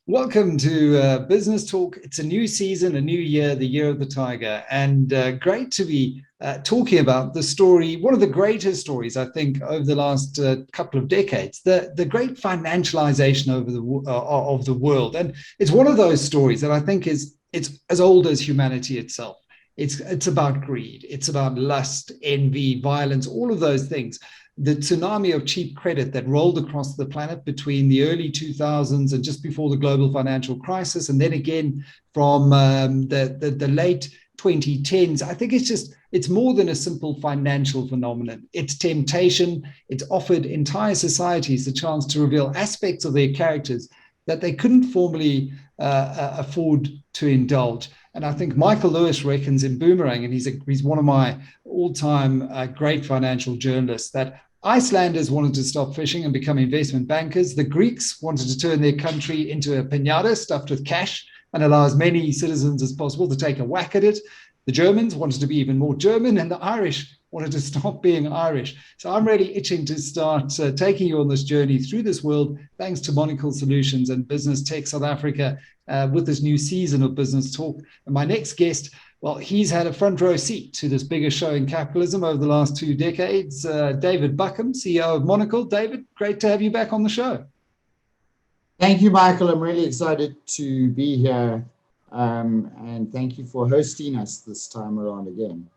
Welcome to Business Talk. It's a new season, a new year, the year of the tiger, and great to be talking about the story, one of the greatest stories, I think, over the last couple of decades, the great financialization of the world. And it's one of those stories that I think it's as old as humanity itself. It's about greed, it's about lust, envy, violence, all of those things. The tsunami of cheap credit that rolled across the planet between the early 2000s and just before the global financial crisis, and then again from the late 2010s, I think it's more than a simple financial phenomenon. It's temptation. It's offered entire societies the chance to reveal aspects of their characters that they couldn't formerly afford to indulge. And I think Michael Lewis reckons in Boomerang, and he's one of my all-time great financial journalists, that Icelanders wanted to stop fishing and become investment bankers. The Greeks wanted to turn their country into a piñata stuffed with cash and allow as many citizens as possible to take a whack at it. The Germans wanted to be even more German, and the Irish wanted to stop being Irish. So I'm really itching to start taking you on this journey through this world, thanks to Monocle Solutions and Business Tech South Africa, with this new season of Business Talk. And my next guest, well, he's had a front row seat to this biggest show in capitalism over the last 2 decades. David Buckham, CEO of Monocle. David, great to have you back on the show. Thank you, Michael. I'm really excited to be here. And thank you for hosting us this time around again.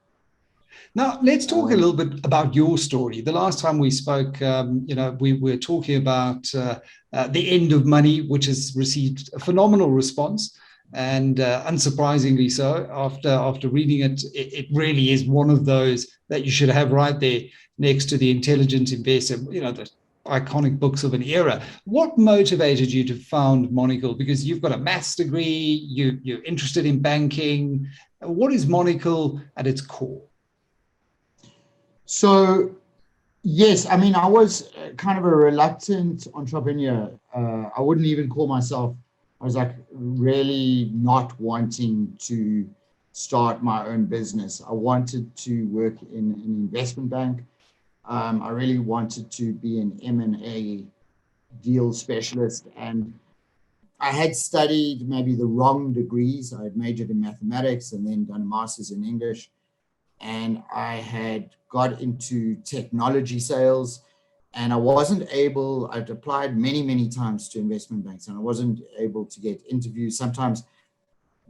Now, let's talk a little bit about your story. The last time we spoke, we were talking about the end of money, which has received a phenomenal response. And unsurprisingly so, after reading it, it really is one of those that you should have right there next to The Intelligent Investor, the iconic books of an era. What motivated you to found Monocle? Because you've got a maths degree, you're interested in banking. What is Monocle at its core? So, yes, I mean, I was kind of a reluctant entrepreneur. I wouldn't even call myself, I was like really not wanting to start my own business. I wanted to work in an investment bank. I really wanted to be an M&A deal specialist. And I had studied maybe the wrong degrees. I had majored in mathematics and then done a master's in English. And I had got into technology sales, and I'd applied many, many times to investment banks, and I wasn't able to get interviews. Sometimes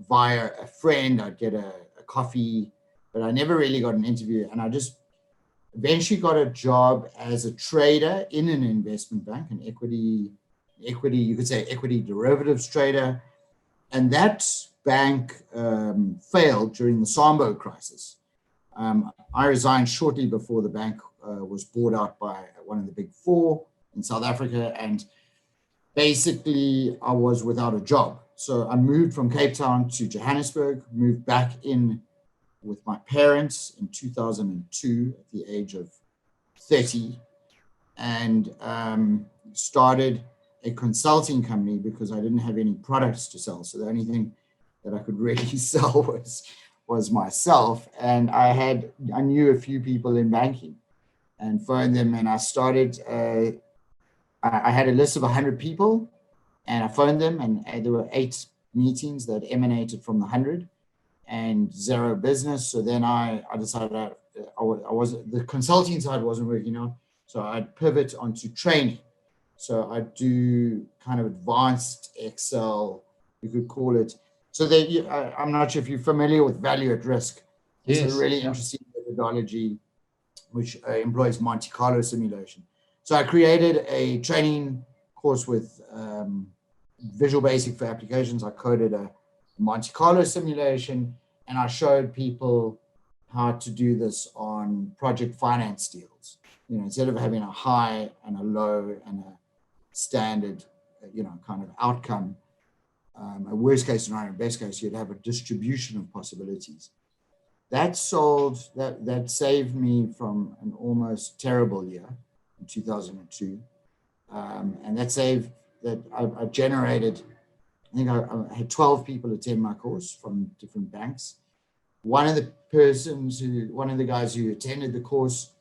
via a friend, I'd get a coffee, but I never really got an interview. And I just eventually got a job as a trader in an investment bank, an equity, you could say equity derivatives trader. And that bank failed during the Sambo crisis. I resigned shortly before the bank was bought out by one of the big four in South Africa, and basically I was without a job. So I moved from Cape Town to Johannesburg, moved back in with my parents in 2002 at the age of 30, and started a consulting company because I didn't have any products to sell. So the only thing that I could really sell was myself. And I knew a few people in banking and phoned them, and I started, I had a list of 100 people, and I phoned them, and there were 8 meetings that emanated from the 100 and 0 business. So then I decided the consulting side wasn't working out, so I'd pivot onto training. So I do kind of advanced Excel, you could call it. So I'm not sure if you're familiar with value at risk. Yes, it's a really interesting methodology which employs Monte Carlo simulation. So I created a training course with Visual Basic for applications. I coded a Monte Carlo simulation, and I showed people how to do this on project finance deals. Instead of having a high and a low and a standard, kind of outcome, a worst case scenario, best case, you'd have a distribution of possibilities. That saved me from an almost terrible year in 2002. And I generated, I think I had 12 people attend my course from different banks. One of the guys who attended the course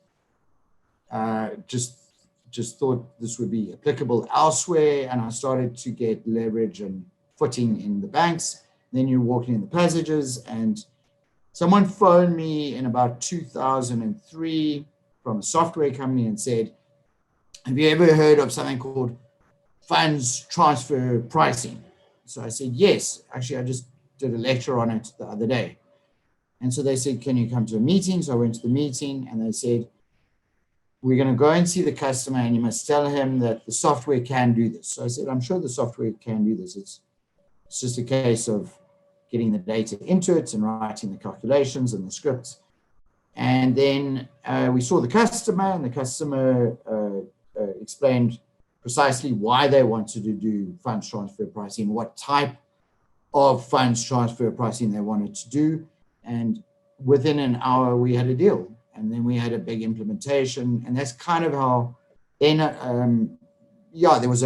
just thought this would be applicable elsewhere, and I started to get leverage and footing in the banks. Then you're walking in the passages, and someone phoned me in about 2003 from a software company and said, have you ever heard of something called funds transfer pricing? So I said, yes. Actually, I just did a lecture on it the other day. And so they said, can you come to a meeting? So I went to the meeting, and they said, we're going to go and see the customer, and you must tell him that the software can do this. So I said, I'm sure the software can do this. It's just a case of getting the data into it and writing the calculations and the scripts. And then we saw the customer, and the customer explained precisely why they wanted to do funds transfer pricing, what type of funds transfer pricing they wanted to do. And within an hour, we had a deal. And then we had a big implementation. And that's kind of how then, there was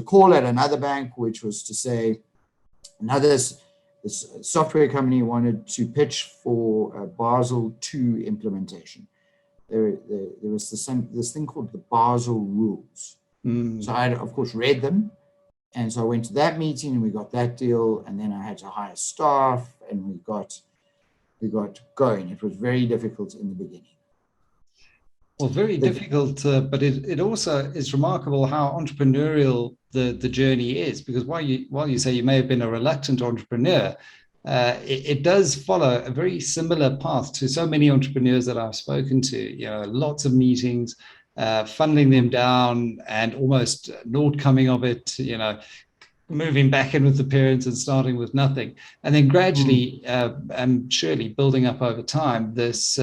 a call at another bank, which was to say, this software company wanted to pitch for Basel II implementation. There was this thing called the Basel rules. So I, of course, read them. And so I went to that meeting, and we got that deal. And then I had to hire staff, and we got going. It was very difficult in the beginning. Well, very difficult, but it also is remarkable how entrepreneurial the journey is, because while you say you may have been a reluctant entrepreneur, it does follow a very similar path to so many entrepreneurs that I've spoken to. Lots of meetings, funneling them down, and almost naught coming of it. Moving back in with the parents and starting with nothing, and then gradually and surely building up over time this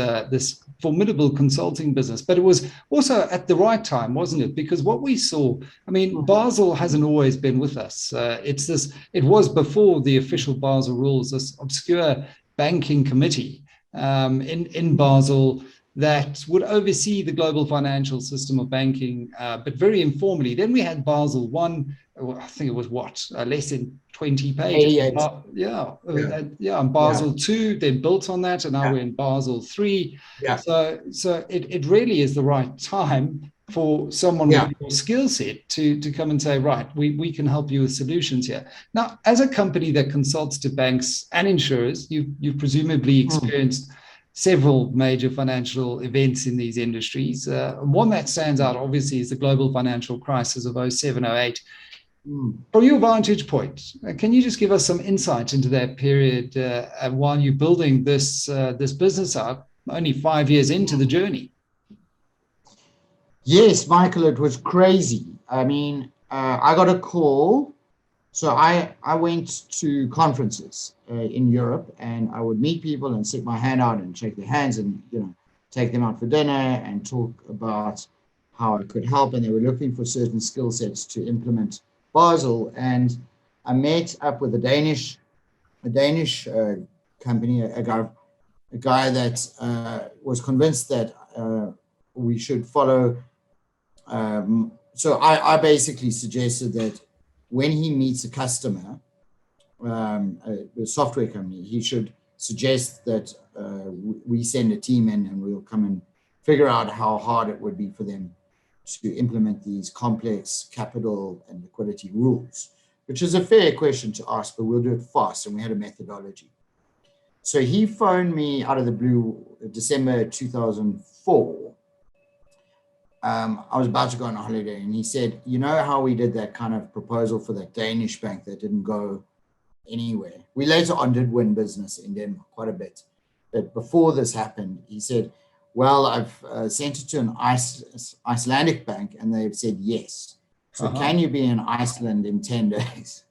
formidable consulting business. But it was also at the right time, wasn't it? Because what we saw, Basel hasn't always been with us. It was before the official Basel rules, this obscure banking committee in Basel that would oversee the global financial system of banking, but very informally. Then we had Basel I. I think it was less than 20 pages. 88. And Basel II, then built on that, and now we're in Basel III. Yeah. So it really is the right time for someone with your skill set to come and say, right, we can help you with solutions here. Now, as a company that consults to banks and insurers, you've presumably experienced several major financial events in these industries. One that stands out, obviously, is the global financial crisis of 07, 08. From your vantage point, can you just give us some insight into that period while you're building this business up, only 5 years into the journey? Yes, Michael, it was crazy. I got a call. So I went to conferences in Europe, and I would meet people and stick my hand out and shake their hands and take them out for dinner and talk about how I could help. And they were looking for certain skill sets to implement Basel. And I met up with a Danish company, a guy that was convinced that we should follow. So I basically suggested that when he meets a customer, a software company, he should suggest that we send a team in, and we'll come and figure out how hard it would be for them to implement these complex capital and liquidity rules, which is a fair question to ask, but we'll do it fast, and we had a methodology. So he phoned me out of the blue, December 2004. I was about to go on a holiday, and he said, you know how we did that kind of proposal for that Danish bank that didn't go anywhere? We later on did win business in Denmark quite a bit. But before this happened, he said, well, I've sent it to an Icelandic bank, and they've said yes. So can you be in Iceland in 10 days?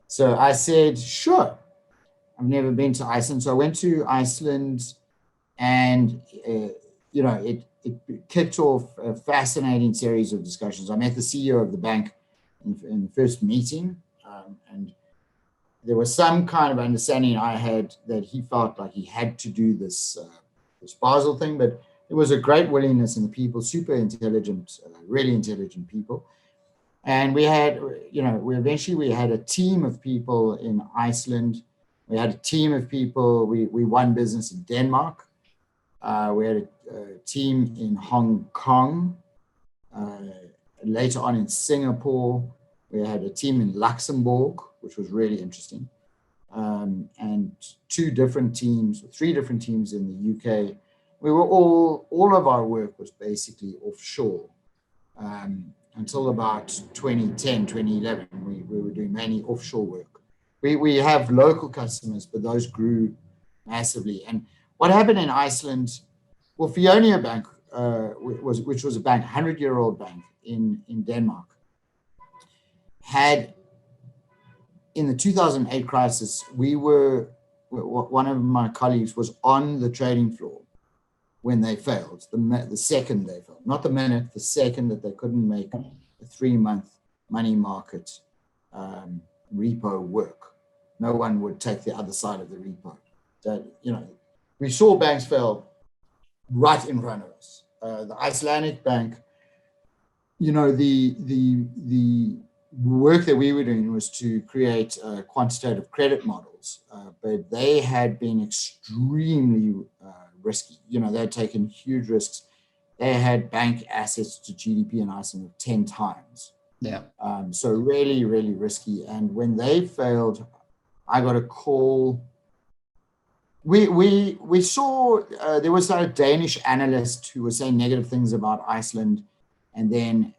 So I said, sure. I've never been to Iceland. So I went to Iceland, and, it kicked off a fascinating series of discussions. I met the CEO of the bank in the first meeting, and there was some kind of understanding I had that he felt like he had to do this Basel thing, but there was a great willingness in the people, super intelligent, really intelligent people. And we had, we had a team of people in Iceland. We had a team of people. We won business in Denmark. We had a team in Hong Kong. Later on in Singapore, we had a team in Luxembourg. which was really interesting. And three different teams in the UK. We were all of our work was basically offshore. Until about 2010, 2011, we were doing mainly offshore work. We have local customers, but those grew massively. And what happened in Iceland, well, Fionia Bank, which was a bank, 100-year-old bank in Denmark, had, in the 2008 crisis, one of my colleagues was on the trading floor when they failed, the second they failed, not the minute, the second that they couldn't make a 3-month money market repo work. No one would take the other side of the repo. That, we saw banks fail right in front of us. The Icelandic bank, the work that we were doing was to create quantitative credit models, but they had been extremely risky. They had taken huge risks. They had bank assets to GDP in Iceland of 10 times. Yeah. So really, really risky. And when they failed, I got a call. We saw there was a Danish analyst who was saying negative things about Iceland, and then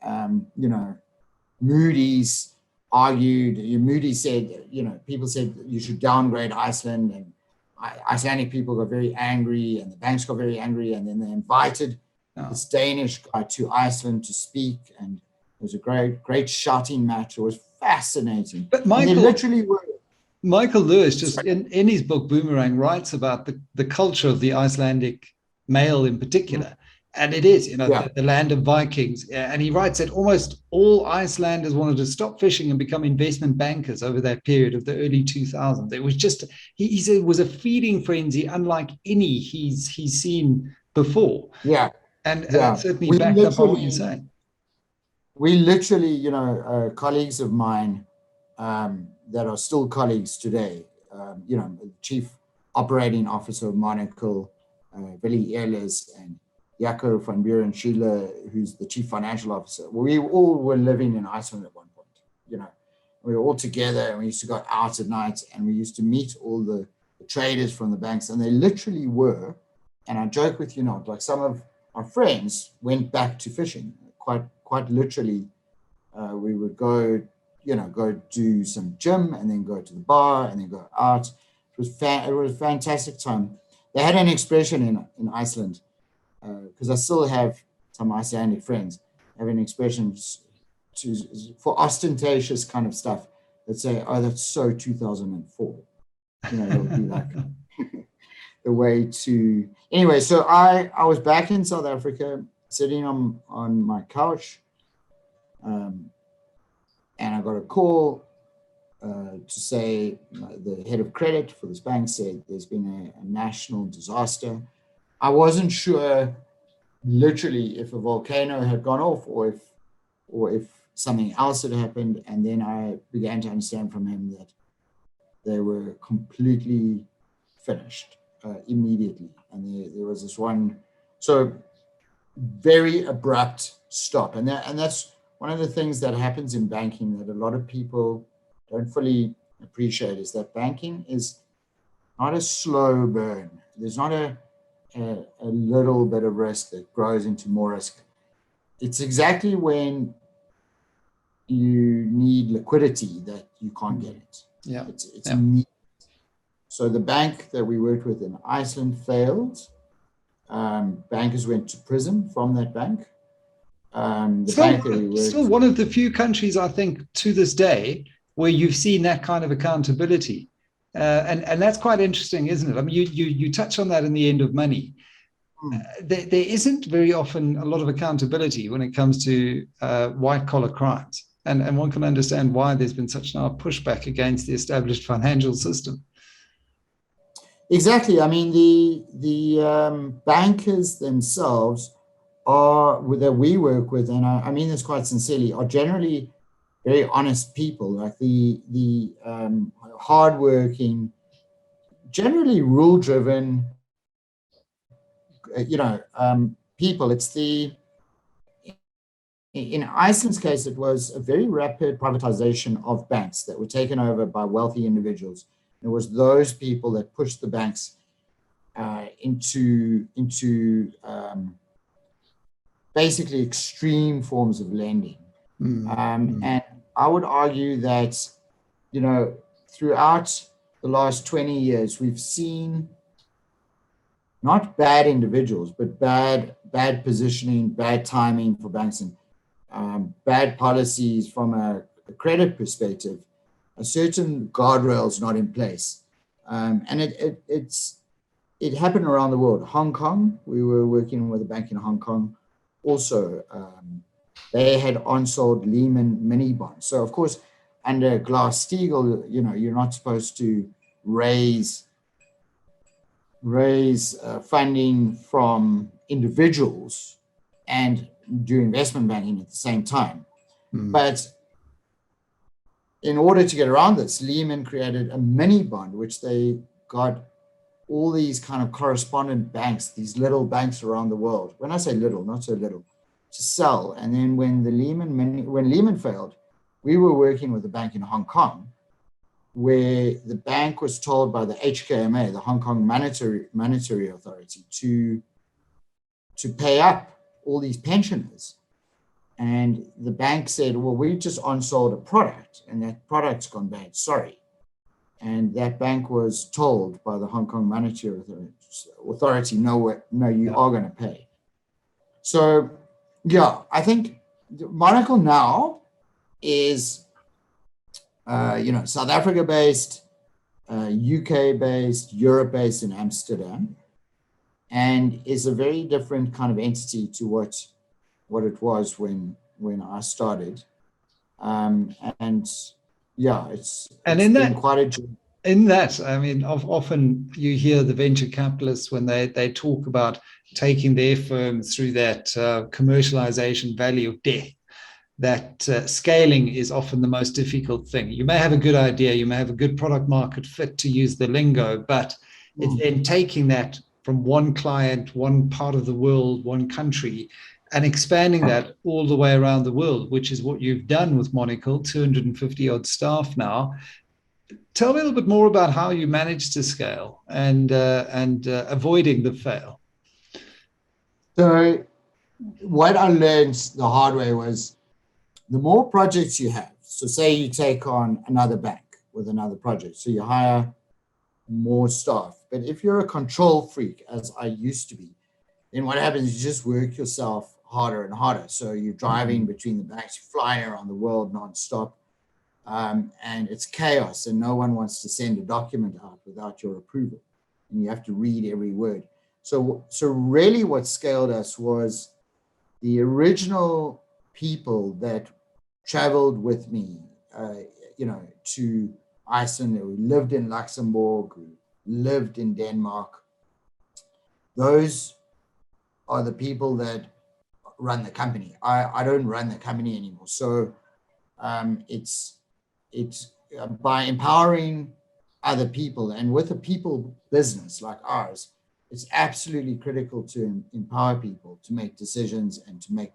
Moody's argued. Moody's said, people said you should downgrade Iceland, and Icelandic people got very angry, and the banks got very angry, and then they invited this Danish guy to Iceland to speak, and it was a great shouting match. It was fascinating. But Michael, they literally were. Michael Lewis, just in his book Boomerang, writes about the culture of the Icelandic male in particular. And it is, the land of Vikings. And he writes that almost all Icelanders wanted to stop fishing and become investment bankers over that period of the early 2000s. It was just, he said it was a feeding frenzy unlike any he's seen before. Yeah. And certainly backed up on what you're saying. We literally, colleagues of mine that are still colleagues today, Chief Operating Officer of Monocle, Willy Ehlers, and Jaco van Buren Schiele, who's the Chief Financial Officer. We all were living in Iceland at one point. We were all together, and we used to go out at night, and we used to meet all the traders from the banks, and they literally were, and I joke with you not, like some of our friends went back to fishing, quite literally. We would go do some gym, and then go to the bar, and then go out. It was a fantastic time. They had an expression in Iceland, because I still have some Icelandic friends, have an expression for ostentatious kind of stuff that say, "Oh, that's so 2004." It would be like the way to. Anyway, so I was back in South Africa, sitting on my couch, and I got a call to say the head of credit for this bank said there's been a national disaster. I wasn't sure, literally, if a volcano had gone off or if something else had happened. And then I began to understand from him that they were completely finished immediately. And there was this one, so very abrupt stop. And that's one of the things that happens in banking that a lot of people don't fully appreciate, is that banking is not a slow burn. There's not a little bit of risk that grows into more risk. It's exactly when you need liquidity that you can't get it. Yeah. It's immediate. So the bank that we worked with in Iceland failed. Bankers went to prison from that bank. Still one of the few countries, I think, to this day where you've seen that kind of accountability. And that's quite interesting, isn't it? I mean, you touch on that in the end of money. There isn't very often a lot of accountability when it comes to white-collar crimes. And one can understand why there's been such a pushback against the established financial system. Exactly. I mean, the bankers themselves that we work with, and I mean this quite sincerely, are generally very honest people, like the hardworking, generally rule-driven, people. It's In Iceland's case, it was a very rapid privatization of banks that were taken over by wealthy individuals. It was those people that pushed the banks into basically extreme forms of lending. And I would argue that, throughout the last 20 years, we've seen not bad individuals, but bad positioning, bad timing for banks, and bad policies from a credit perspective, a certain guardrails not in place. And it happened around the world. Hong Kong, we were working with a bank in Hong Kong. Also, they had on-sold Lehman mini bonds. So of course, under Glass-Steagall, you're not supposed to raise funding from individuals and do investment banking at the same time. But in order to get around this, Lehman created a mini bond, which they got all these kind of correspondent banks, these little banks around the world. When I say little, not so little, to sell. And then when Lehman failed, we were working with a bank in Hong Kong, where the bank was told by the HKMA, the Hong Kong Monetary Authority, to pay up all these pensioners. And the bank said, well, we just on-sold a product and that product's gone bad, sorry. And that bank was told by the Hong Kong Monetary Authority, no, you are going to pay. So, yeah, I think Monocle now is, South Africa-based, UK-based, Europe-based in Amsterdam, and is a very different kind of entity to what it was when I started. It's been quite a journey. In that, I mean, often you hear the venture capitalists when they talk about taking their firm through that commercialization valley of death, that scaling is often the most difficult thing. You may have a good idea, you may have a good product market fit, to use the lingo, but it's then taking that from one client, one part of the world, one country, and expanding that all the way around the world, which is what you've done with Monocle, 250 odd staff now. Tell me a little bit more about how you managed to scale and avoiding the fail. So what I learned the hard way was, the more projects you have, so say you take on another bank with another project, so you hire more staff. But if you're a control freak, as I used to be, then what happens is you just work yourself harder and harder. So you're driving between the banks, you're flying around the world nonstop, and it's chaos, and no one wants to send a document out without your approval, and you have to read every word. So really what scaled us was the original people that traveled with me, to Iceland, who lived in Luxembourg, who lived in Denmark. Those are the people that run the company. I don't run the company anymore. So it's by empowering other people, and with a people business like ours, it's absolutely critical to empower people to make decisions and to make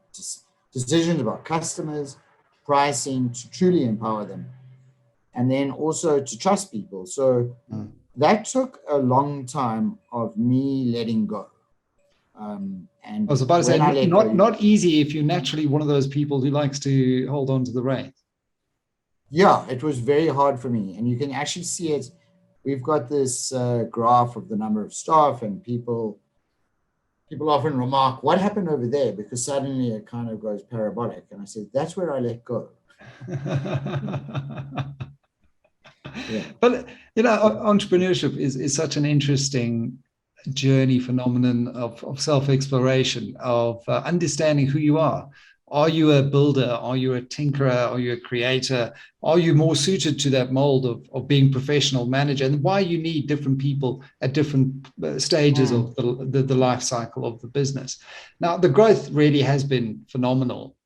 decisions about customers, pricing, to truly empower them, and then also to trust people. So that took a long time of me letting go. And I was about to say, not easy if you're naturally one of those people who likes to hold on to the reins. Yeah, it was very hard for me. And you can actually see it. We've got this graph of the number of staff, and people often remark, what happened over there? Because suddenly it kind of goes parabolic. And I said, that's where I let go. Yeah. But, entrepreneurship is such an interesting journey, phenomenon of self-exploration, of understanding who you are. Are you a builder? Are you a tinkerer? Are you a creator? Are you more suited to that mold of being professional manager? And why you need different people at different stages of the life cycle of the business. Now, the growth really has been phenomenal,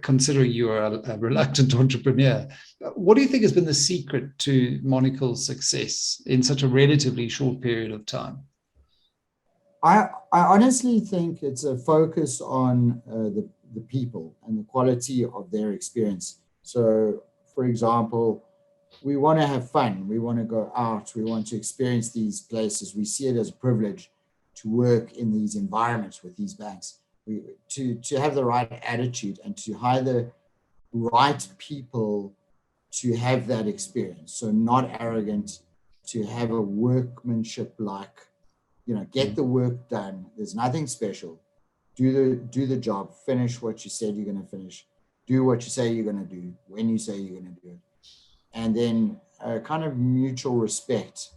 considering you are a reluctant entrepreneur. What do you think has been the secret to Monocle's success in such a relatively short period of time? I honestly think it's a focus on the people and the quality of their experience. So, for example, we want to have fun. We want to go out. We want to experience these places. We see it as a privilege to work in these environments with these banks. To have the right attitude and to hire the right people to have that experience. So not arrogant, to have a workmanship like, get the work done. There's nothing special. Do the job, finish what you said you're going to finish, do what you say you're going to do, when you say you're going to do it. And then kind of mutual respect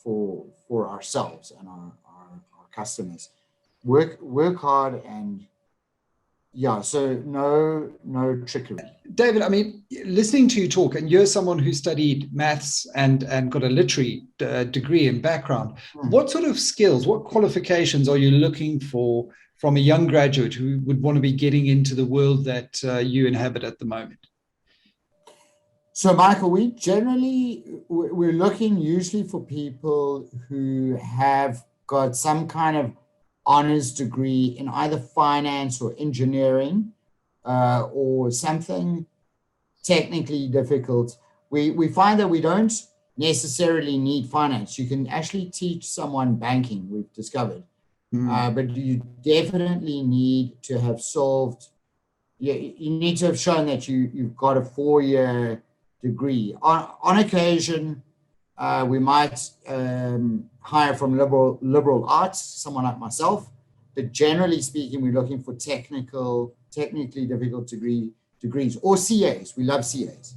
for ourselves and our customers. Work hard, and so no trickery. David, I mean, listening to you talk, and you're someone who studied maths and got a literary degree and background. What sort of skills, what qualifications are you looking for from a young graduate who would want to be getting into the world that you inhabit at the moment? So, Michael, we're looking usually for people who have got some kind of honors degree in either finance or engineering, or something technically difficult. We find that we don't necessarily need finance. You can actually teach someone banking, we've discovered. But you definitely need to have solved, you need to have shown that you've got a 4-year degree. On occasion, we might hire from liberal arts, someone like myself, but generally speaking, we're looking for technically difficult degrees, or CAs. We love CAs.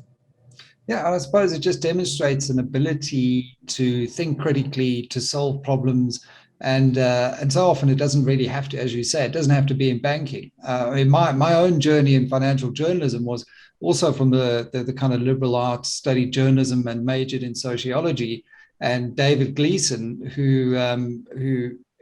Yeah, I suppose it just demonstrates an ability to think critically, to solve problems, and so often it doesn't really have to, as you say, it doesn't have to be in banking. I mean, my own journey in financial journalism was also from the kind of liberal arts, studied journalism and majored in sociology. And David Gleason, who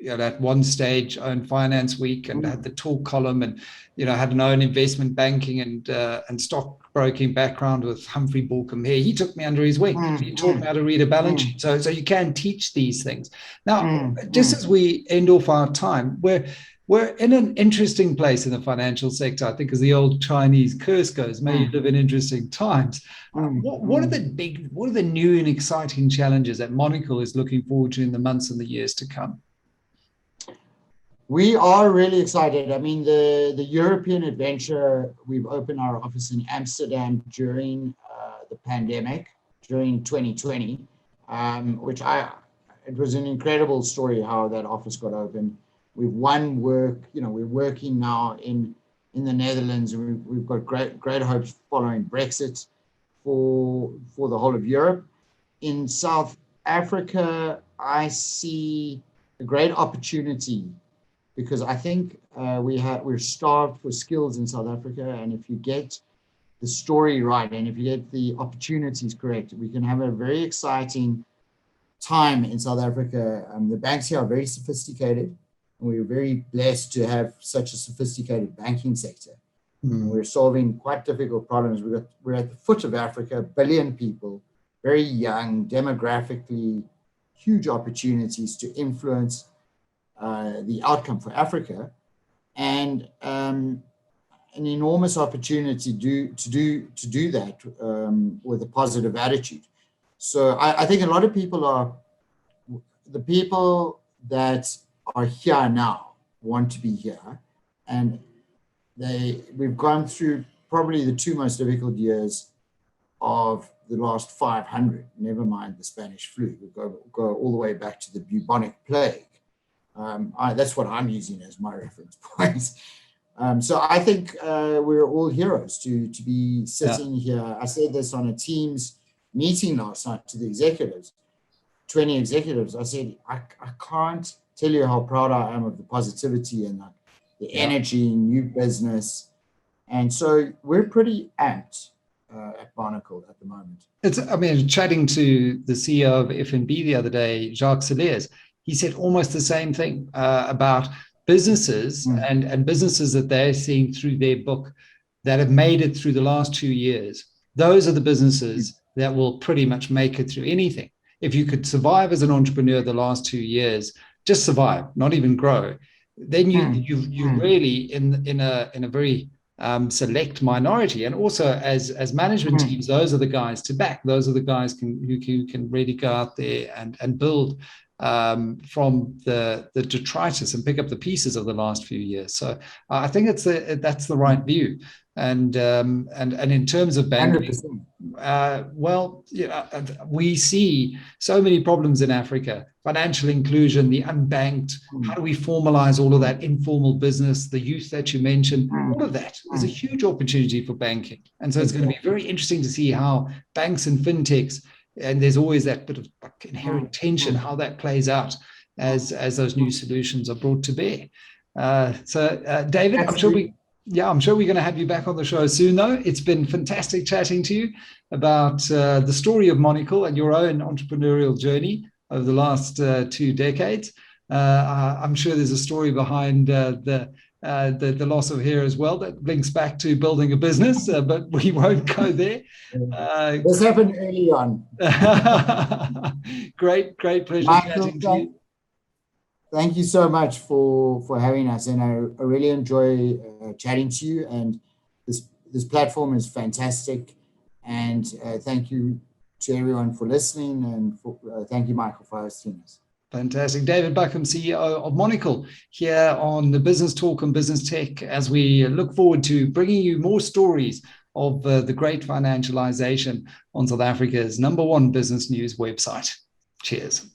at one stage owned Finance Week and had the talk column, and had an own investment banking and stockbroking background with Humphrey Buckham here. He took me under his wing. He taught me how to read a balance sheet. So you can teach these things. Now, just as we end off our time, we're in an interesting place in the financial sector, I think, as the old Chinese curse goes, may you live in interesting times. What are the new and exciting challenges that Monocle is looking forward to in the months and the years to come? We are really excited. I mean, the European adventure, we've opened our office in Amsterdam during the pandemic, during 2020, which it was an incredible story how that office got open. We've won work, we're working now in the Netherlands, and we've got great hopes following Brexit for the whole of Europe. In South Africa, I see a great opportunity, because I think we're starved for skills in South Africa, and if you get the story right and if you get the opportunities correct, we can have a very exciting time in South Africa. The banks here are very sophisticated, and we're very blessed to have such a sophisticated banking sector. We're solving quite difficult problems. We're at the foot of Africa, 1 billion people, very young, demographically, huge opportunities to influence the outcome for Africa, and an enormous opportunity to do that with a positive attitude. So I think a lot of people the people that are here now want to be here, and we've gone through probably the 2 most difficult years of the last 500, never mind the Spanish flu. We go all the way back to the bubonic plague. That's what I'm using as my reference point. So I think we're all heroes to be sitting here. I said this on a Teams meeting last night to the executives, 20 executives. I said, I can't tell you how proud I am of the positivity and the energy, new business. And so we're pretty amped at Monocle at the moment. Chatting to the CEO of F&B the other day, Jacques Celliers, he said almost the same thing about businesses and businesses that they're seeing through their book that have made it through the last 2 years. Those are the businesses that will pretty much make it through anything. If you could survive as an entrepreneur the last 2 years, just survive, not even grow, then you really in a very select minority. And also as management teams, those are the guys to back. Those are the guys who can really go out there and build from the detritus and pick up the pieces of the last few years. So I think that's the right view. And in terms of banking, 100%. We see so many problems in Africa: financial inclusion, the unbanked. How do we formalize all of that informal business? The youth that you mentioned, all of that is a huge opportunity for banking. And so it's going to be very interesting to see how banks and fintechs, and there's always that bit of inherent tension, how that plays out as those new solutions are brought to bear. David, I'm sure we're going to have you back on the show soon, though. It's been fantastic chatting to you about the story of Monocle and your own entrepreneurial journey over the last 2 decades. I'm sure there's a story behind the loss of hair as well that links back to building a business, but we won't go there. This happened early on. Great pleasure chatting to you. Thank you so much for having us, and I really enjoy chatting to you. And this platform is fantastic. And thank you to everyone for listening, and thank you, Michael, for hosting us. Fantastic. David Buckham, CEO of Monocle, here on the Business Talk and Business Tech, as we look forward to bringing you more stories of the great financialization on South Africa's #1 business news website. Cheers.